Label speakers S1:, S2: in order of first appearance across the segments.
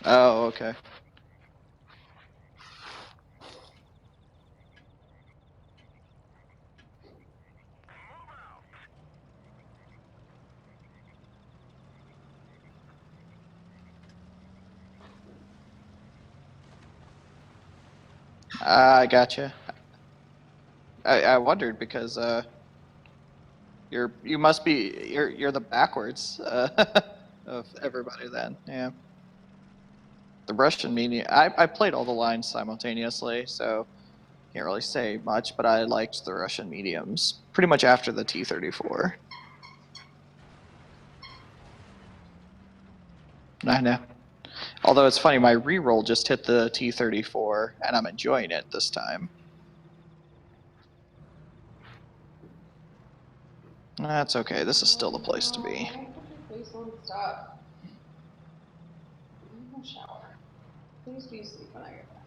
S1: Oh, okay. I gotcha. I wondered because you must be you're the backwards of everybody then. Yeah. The Russian media. I played all the lines simultaneously, so can't really say much. But I liked the Russian mediums pretty much after the T-34. I know. Although it's funny, my reroll just hit the T-34, and I'm enjoying it this time. That's okay. This is still the place to be.
S2: Don't put your face on stuff. I'm gonna shower. Please be asleep when I get back.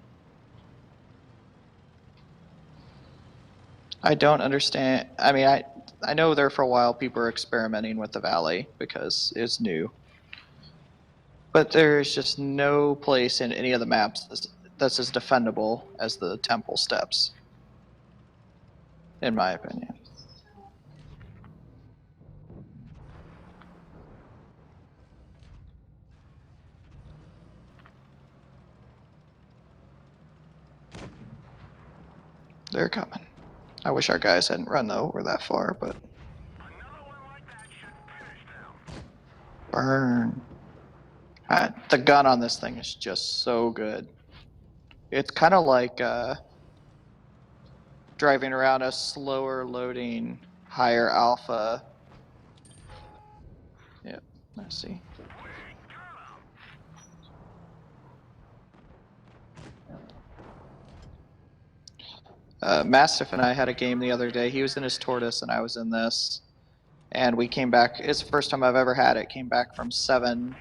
S1: I don't understand. I mean, I know there for a while people are experimenting with the valley because it's new, but there's just no place in any of the maps that's as defendable as the temple steps, in my opinion. They're coming. I wish our guys hadn't run over that far, but burn. The gun on this thing is just so good. It's kind of like driving around a slower loading, higher alpha. Yep, I see. Mastiff and I had a game the other day. He was in his tortoise and I was in this, and we came back. It's the first time I've ever had it. Came back from 7.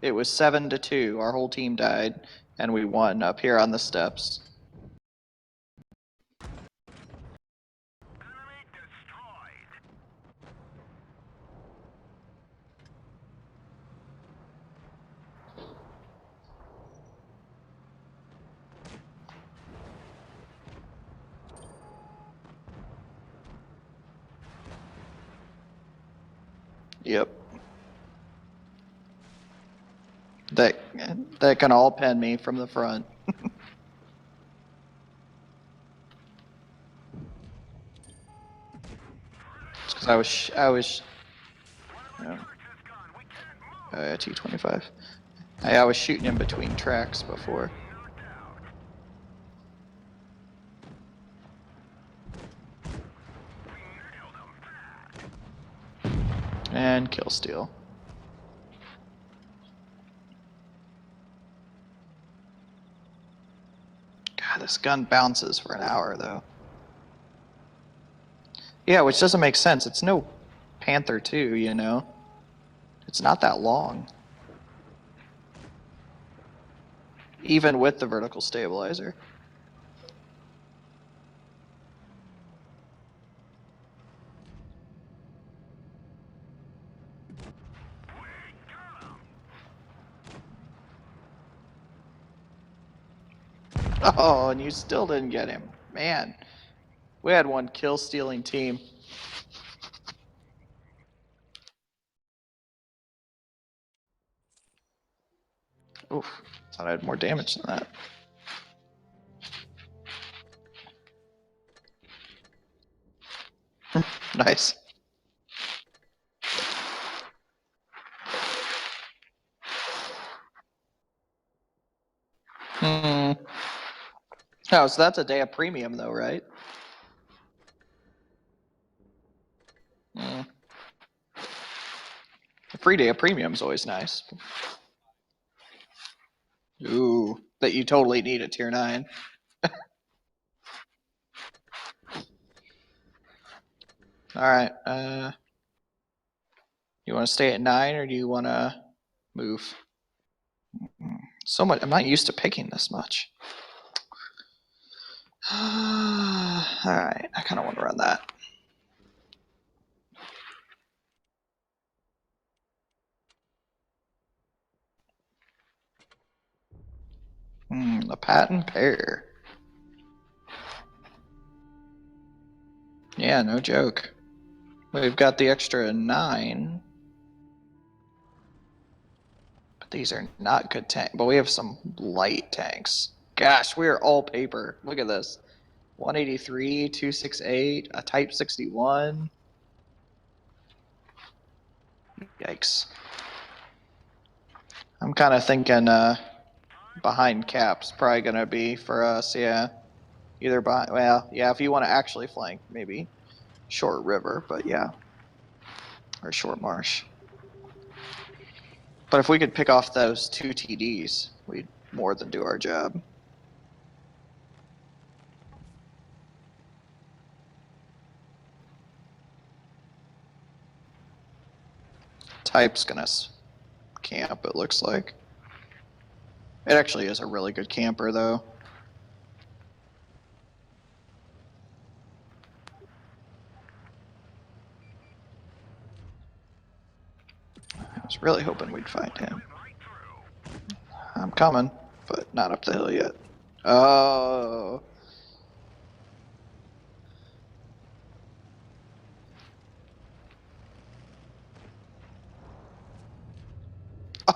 S1: It was 7-2. Our whole team died, and we won up here on the steps. Yep. That can all pen me from the front. Because I was. T25. I was shooting in between tracks before. And kill steal. God, this gun bounces for an hour though. Yeah, which doesn't make sense. It's no Panther 2, you know? It's not that long. Even with the vertical stabilizer. Oh, and you still didn't get him. Man, we had one kill-stealing team. Oof, thought I had more damage than that. Nice. Hmm. Oh, so that's a day of premium though, right? Mm. A free day of premium is always nice. Ooh, that you totally need at tier 9. Alright, you want to stay at 9 or do you want to move? So much, I'm not used to picking this much. Alright, I kind of want to run that. The patent pair. Yeah, no joke. We've got the extra 9. But these are not good tanks. But we have some light tanks. Gosh, we are all paper. Look at this. 183, 268, a Type 61. Yikes. I'm kind of thinking behind cap's probably going to be for us, yeah. Either behind, well, yeah, if you want to actually flank, maybe short river, but yeah. Or short marsh. But if we could pick off those 2 TDs, we'd more than do our job. Type's gonna camp, it looks like. It actually is a really good camper, though. I was really hoping we'd find him. I'm coming, but not up the hill yet. Oh.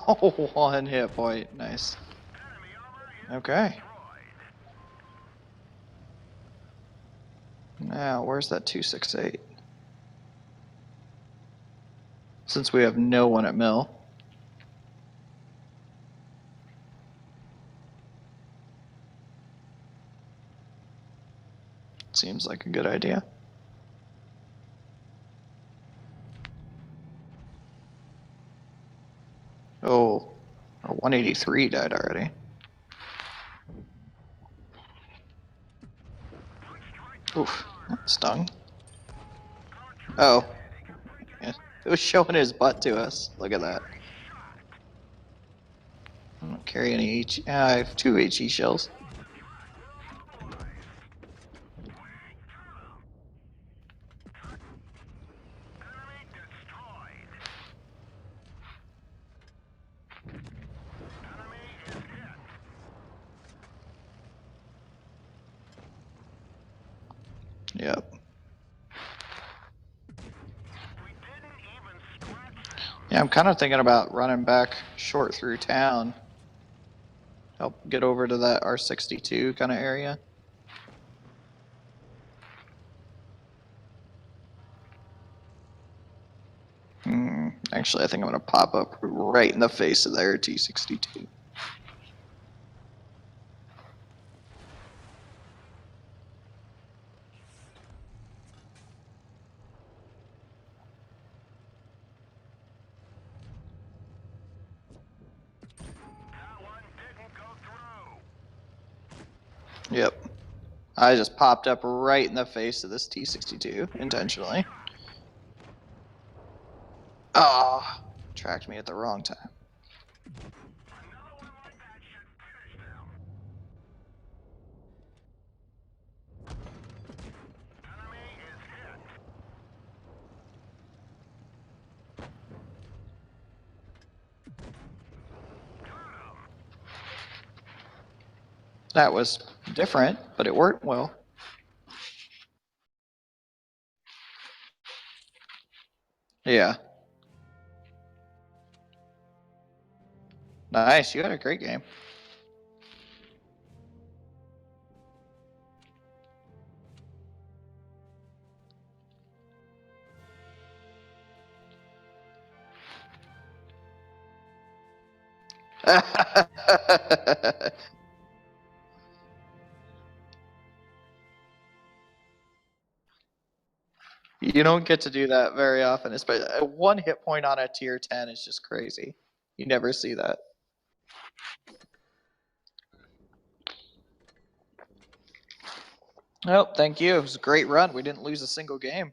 S1: Oh, 1 hit point. Nice. Okay. Now, where's that 268? Since we have no one at mill. Seems like a good idea. Oh, our 183 died already. Oof, that stung. Oh, yeah, it was showing his butt to us. Look at that. I don't carry any HE. I have 2 HE shells. Yep. Yeah, I'm kind of thinking about running back short through town. Help get over to that R62 kind of area. Actually, I think I'm going to pop up right in the face of their T62. Yep. I just popped up right in the face of this T62 intentionally. Ah, oh, tracked me at the wrong time. That was different, but it worked well. Yeah. Nice, you had a great game. You don't get to do that very often, especially 1 hit point on a tier 10 is just crazy. You never see that. Oh, thank you. It was a great run. We didn't lose a single game.